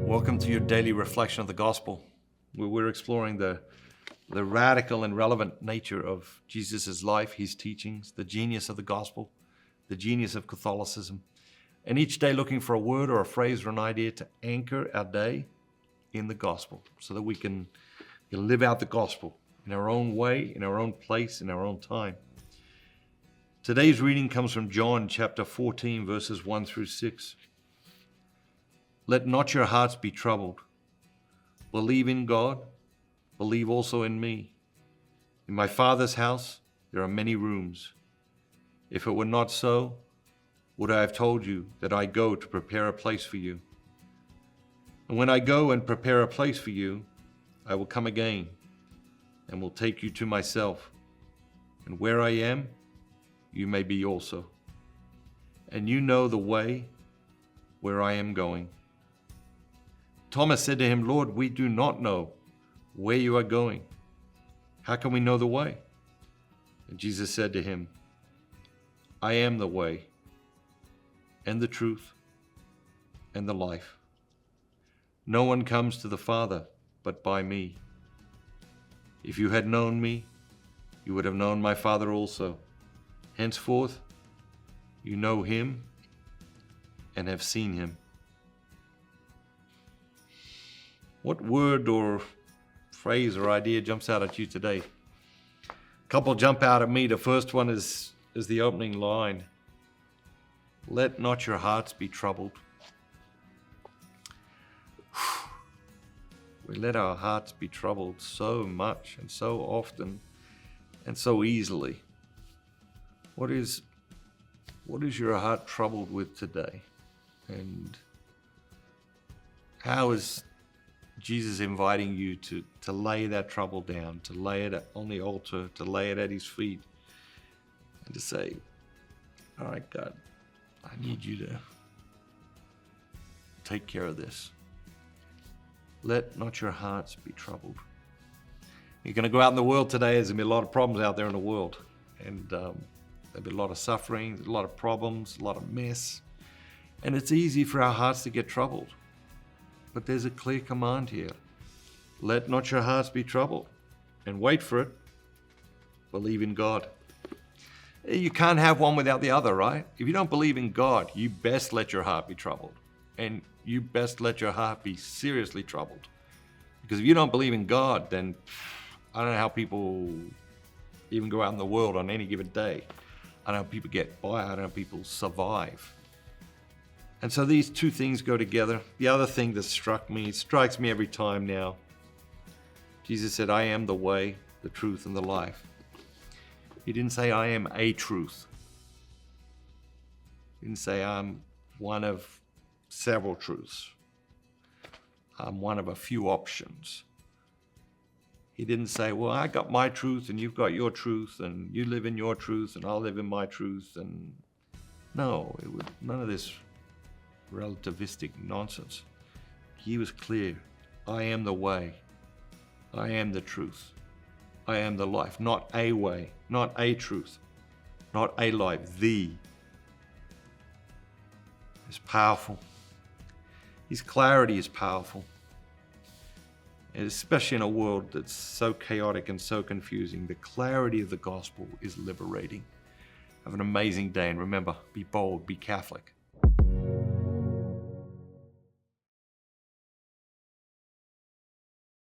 Welcome to your daily reflection of the gospel, where we're exploring the radical and relevant nature of Jesus' life, his teachings, the genius of the gospel, the genius of Catholicism, and each day looking for a word or a phrase or an idea to anchor our day in the gospel so that we can live out the gospel in our own way, in our own place, in our own time. Today's reading comes from John chapter 14, verses 1 through 6. Let not your hearts be troubled. Believe in God, believe also in me. In my Father's house there are many rooms. If it were not so, would I have told you that I go to prepare a place for you? And when I go and prepare a place for you, I will come again and will take you to myself. And where I am, you may be also. And you know the way where I am going. Thomas said to him, Lord, we do not know where you are going. How can we know the way? And Jesus said to him, I am the way and the truth and the life. No one comes to the Father but by me. If you had known me, you would have known my Father also. Henceforth, you know him and have seen him. What word or phrase or idea jumps out at you today? A couple jump out at me. The first one is the opening line. Let not your hearts be troubled. We let our hearts be troubled so much and so often and so easily. What is your heart troubled with today? And how is Jesus inviting you to lay that trouble down, to lay it on the altar, to lay it at his feet, and to say, all right, God, I need you to take care of this. Let not your hearts be troubled. You're going to go out in the world today. There's going to be a lot of problems out there in the world. And there'll be a lot of suffering, a lot of problems, a lot of mess. And it's easy for our hearts to get troubled. But there's a clear command here. Let not your hearts be troubled. And wait for it. Believe in God. You can't have one without the other, right? If you don't believe in God, you best let your heart be troubled. And you best let your heart be seriously troubled. Because if you don't believe in God, then I don't know how people even go out in the world on any given day. I don't know how people get by. I don't know how people survive. And so these two things go together. The other thing that strikes me every time now, Jesus said, I am the way, the truth, and the life. He didn't say, I am a truth. He didn't say, I'm one of several truths. I'm one of a few options. He didn't say, well, I got my truth and you've got your truth and you live in your truth and I'll live in my truth. And no, none of this relativistic nonsense. He was clear. I am the way. I am the truth. I am the life. Not a way, not a truth, not a life. The is powerful. His clarity is powerful. And especially in a world that's so chaotic and so confusing, the clarity of the gospel is liberating. Have an amazing day, and remember, be bold, be Catholic.